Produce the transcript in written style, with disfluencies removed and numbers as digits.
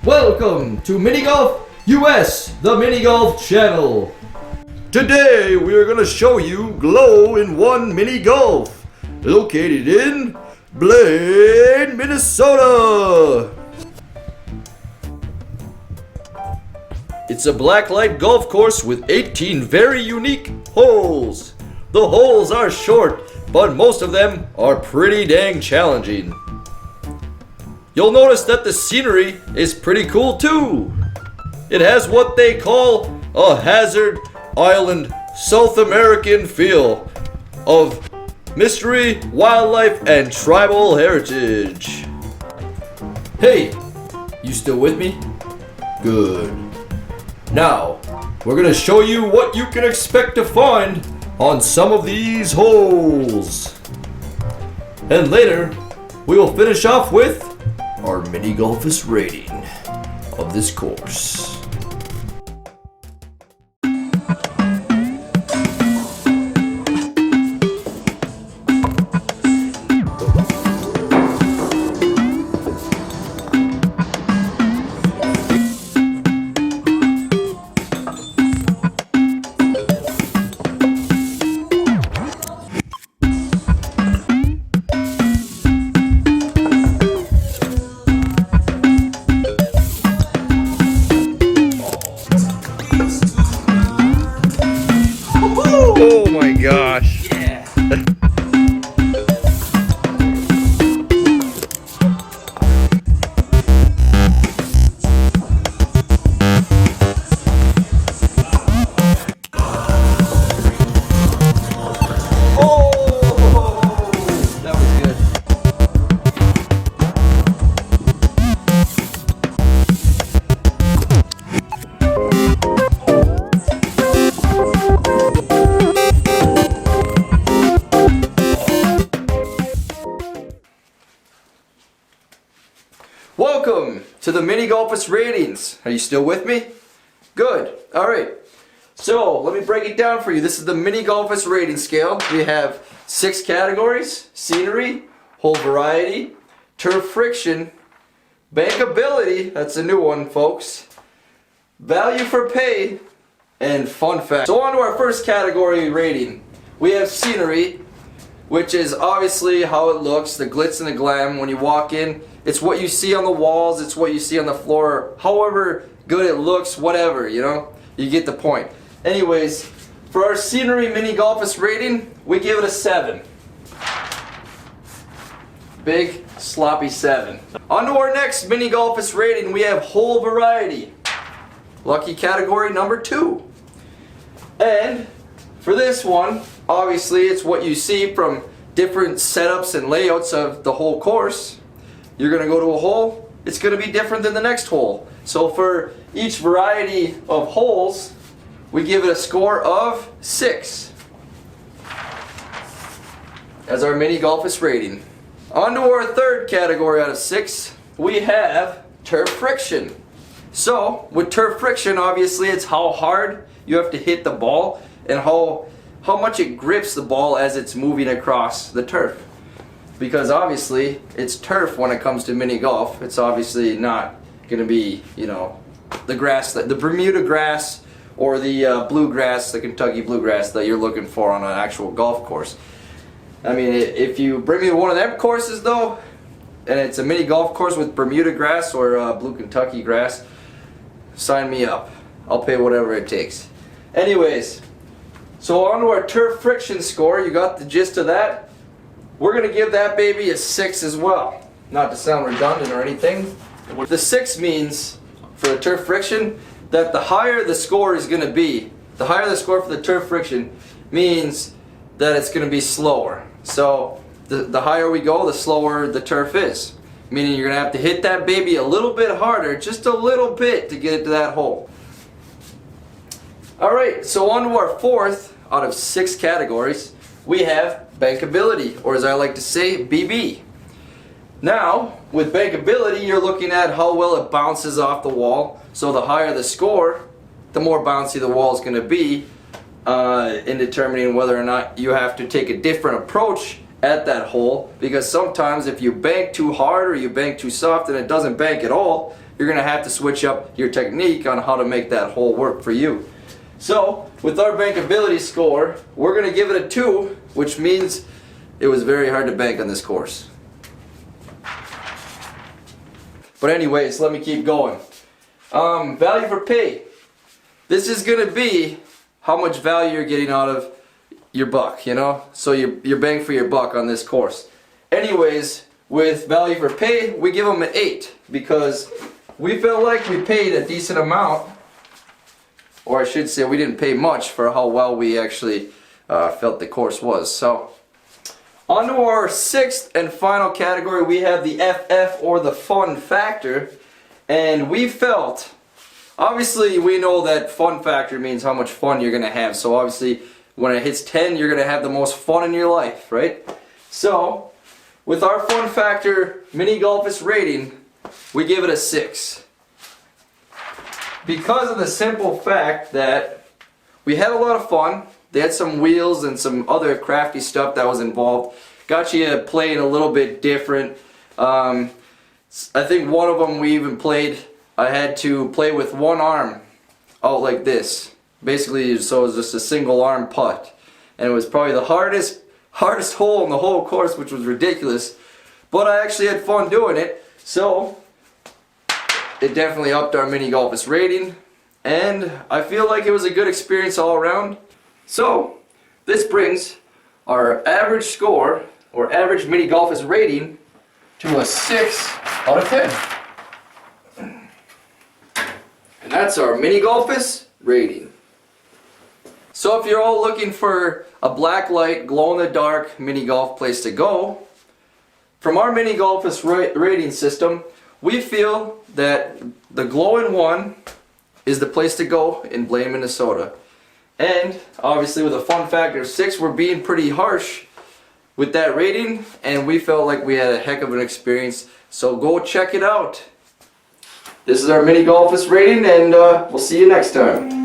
Welcome to Minigolf US, the Minigolf channel. Today we are going to show you glow in one mini golf located in Blaine, Minnesota. It's a blacklight golf course with 18 very unique holes. The holes are short, but most of them are pretty dang challenging. You'll notice that the scenery is pretty cool too. It has what they call a hazard island South American feel of mystery, wildlife, and tribal heritage. Hey, you still with me? Good. Now, we're gonna show you what you can expect to find on some of these holes. And later, we will finish off with our Minigolfist rating of this course. Oh my gosh. Yeah. That was good. Welcome to the Minigolfist ratings. Are you still with me? Good. Alright. So, let me break it down for you. This is the Minigolfist rating scale. We have 6 categories: scenery, hole variety, turf friction, bankability, that's a new one, folks, value for pay, and fun fact. So on to our first category rating. We have scenery, which is obviously how it looks, the glitz and the glam when you walk in. It's what you see on the walls, it's what you see on the floor, however good it looks, whatever, you know? You get the point. Anyways, for our scenery Minigolfist rating, we give it a 7. Big, sloppy 7. On to our next Minigolfist rating, we have hole variety. Lucky category number 2. And for this one, obviously it's what you see from different setups and layouts of the whole course. You're going to go to a hole, it's going to be different than the next hole. So for each variety of holes, we give it a score of 6 as our Minigolfist rating. On to our third category out of 6, we have turf friction. So with turf friction, obviously it's how hard you have to hit the ball and how much it grips the ball as it's moving across the turf. Because obviously it's turf when it comes to mini golf. It's obviously not going to be, you know, the grass, the Bermuda grass or the bluegrass, the Kentucky bluegrass that you're looking for on an actual golf course. I mean, if you bring me to one of them courses though, and it's a mini golf course with Bermuda grass or blue Kentucky grass, sign me up. I'll pay whatever it takes. Anyways, so on to our turf friction score. You got the gist of that. We're going to give that baby a 6 as well. Not to sound redundant or anything. The 6 means, for the turf friction, that the higher the score is going to be, the higher the score for the turf friction means that it's going to be slower. So the higher we go, the slower the turf is. Meaning you're going to have to hit that baby a little bit harder, just a little bit, to get it to that hole. Alright, so on to our fourth out of 6 categories. We have bankability, or as I like to say, BB. Now, with bankability, you're looking at how well it bounces off the wall. So the higher the score, the more bouncy the wall is going to be. in determining whether or not you have to take a different approach at that hole, because sometimes if you bank too hard or you bank too soft and it doesn't bank at all, you're going to have to switch up your technique on how to make that hole work for you. So with our bankability score, we're going to give it a 2, which means it was very hard to bank on this course. But anyways, let me keep going. Value for pay. This is going to be how much value you're getting out of your buck, you know? So your bang for your buck on this course. Anyways, with value for pay, we give them an 8 because we felt like we paid a decent amount, or I should say we didn't pay much for how well we actually felt the course was. So on to our 6th and final category, we have the FF, or the fun factor. And we felt, obviously we know that fun factor means how much fun you're going to have. So obviously when it hits 10, you're going to have the most fun in your life, right? So with our fun factor Minigolfist rating, we give it a 6. Because of the simple fact that we had a lot of fun. They had some wheels and some other crafty stuff that was involved. Got you playing a little bit different. I think one of them we even played, I had to play with one arm out like this. Basically, so it was just a single arm putt. And it was probably the hardest hole in the whole course, which was ridiculous. But I actually had fun doing it. So it definitely upped our Minigolfist rating. And I feel like it was a good experience all around. So this brings our average score, or average Minigolfist rating, to a 6 out of 10. And that's our Minigolfist rating. So if you're all looking for a blacklight, glow-in-the-dark mini golf place to go, from our Minigolfist rating system, we feel that the Glow-in-1 is the place to go in Blaine, Minnesota. And obviously with a fun factor of 6, we're being pretty harsh with that rating, and we felt like we had a heck of an experience. So go check it out. This is our Minigolfist rating, and we'll see you next time.